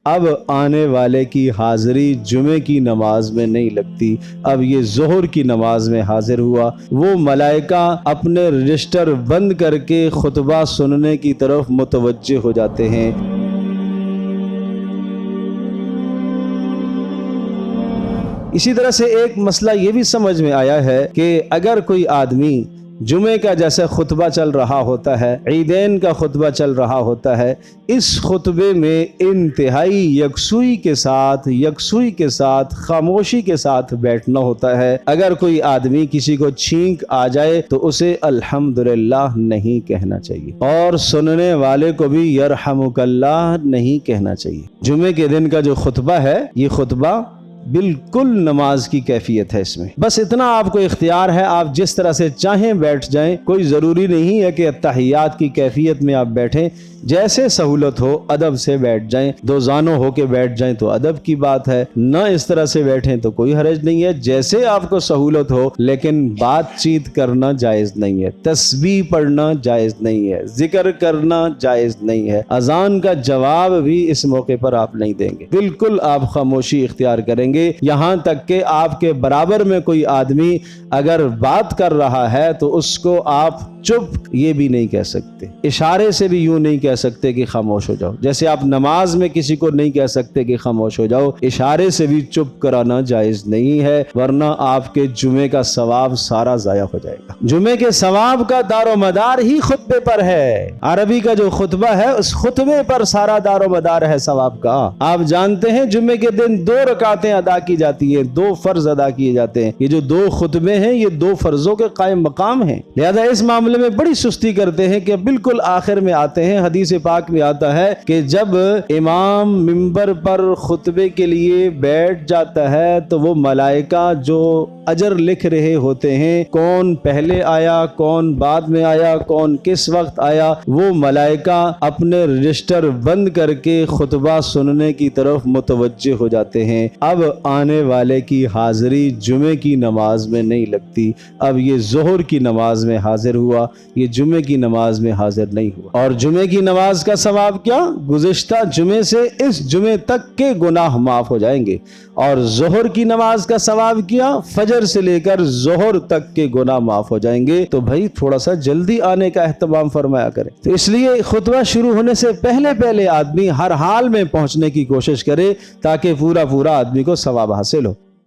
اب آنے والے کی حاضری جمعے کی نماز میں نہیں لگتی، اب یہ ظہر کی نماز میں حاضر ہوا۔ وہ ملائکہ اپنے رجسٹر بند کر کے خطبہ سننے کی طرف متوجہ ہو جاتے ہیں۔ اسی طرح سے ایک مسئلہ یہ بھی سمجھ میں آیا ہے کہ اگر کوئی آدمی جمعے کا جیسے خطبہ چل رہا ہوتا ہے، عیدین کا خطبہ چل رہا ہوتا ہے، اس خطبے میں انتہائی یکسوئی کے ساتھ خاموشی کے ساتھ بیٹھنا ہوتا ہے۔ اگر کوئی آدمی کسی کو چھینک آ جائے تو اسے الحمدللہ نہیں کہنا چاہیے، اور سننے والے کو بھی یرحمک اللہ نہیں کہنا چاہیے۔ جمعے کے دن کا جو خطبہ ہے، یہ خطبہ بالکل نماز کی کیفیت ہے۔ اس میں بس اتنا آپ کو اختیار ہے، آپ جس طرح سے چاہیں بیٹھ جائیں، کوئی ضروری نہیں ہے کہ اتحیات کی کیفیت میں آپ بیٹھیں، جیسے سہولت ہو ادب سے بیٹھ جائیں، دو زانوں ہو کے بیٹھ جائیں تو ادب کی بات ہے، نہ اس طرح سے بیٹھیں تو کوئی حرج نہیں ہے، جیسے آپ کو سہولت ہو، لیکن بات چیت کرنا جائز نہیں ہے، تسبیح پڑھنا جائز نہیں ہے، ذکر کرنا جائز نہیں ہے، اذان کا جواب بھی اس موقع پر آپ نہیں دیں گے، بالکل آپ خاموشی اختیار کریں گے، یہاں تک کہ آپ کے برابر میں کوئی آدمی اگر بات کر رہا ہے تو اس کو آپ چپ یہ بھی نہیں کہہ سکتے، اشارے سے بھی یوں نہیں کہہ سکتے کہ خاموش ہو جاؤ، جیسے آپ نماز میں کسی کو نہیں کہہ سکتے کہ خاموش ہو جاؤ، اشارے سے بھی چپ کرانا جائز نہیں ہے، ورنہ آپ کے جمعے کا ثواب سارا ضائع ہو جائے گا۔ جمعے کے ثواب کا دار و مدار ہی خطبے پر ہے، عربی کا جو خطبہ ہے اس خطبے پر سارا دار و مدار ہے ثواب کا۔ آپ جانتے ہیں جمعے کے دن 2 رکعتیں ادا کی جاتی ہیں، 2 فرض ادا کیے جاتے ہیں، یہ جو 2 خطبے ہیں یہ 2 فرضوں کے قائم مقام ہیں، لہذا اس معاملے میں بڑی سستی کرتے ہیں کہ بالکل آخر میں آتے ہیں۔ حدیث پاک میں آتا ہے کہ جب امام منبر پر خطبے کے لیے بیٹھ جاتا ہے تو وہ ملائکہ جو اجر لکھ رہے ہوتے ہیں، کون پہلے آیا، کون بعد میں آیا، کون کس وقت آیا، وہ ملائکہ اپنے رجسٹر بند کر کے خطبہ سننے کی طرف متوجہ ہو جاتے ہیں۔ اب آنے والے کی حاضری جمعے کی نماز میں نہیں لگتی، اب یہ ظہر کی نماز میں حاضر ہوا، یہ جمعے کی نماز میں حاضر نہیں ہوا۔ اور جمعے کی نماز کا ثواب کیا؟ گزشتہ جمعے سے اس جمعے تک کے گناہ معاف ہو جائیں گے، اور ظہر کی نماز کا ثواب کیا؟ فجر سے لے کر ظہر تک کے گناہ معاف ہو جائیں گے۔ تو بھائی تھوڑا سا جلدی آنے کا اہتمام فرمایا کریں۔ تو اس لیے خطبہ شروع ہونے سے پہلے آدمی ہر حال میں پہنچنے کی کوشش کرے تاکہ پورا آدمی کو ثواب حاصل ہو۔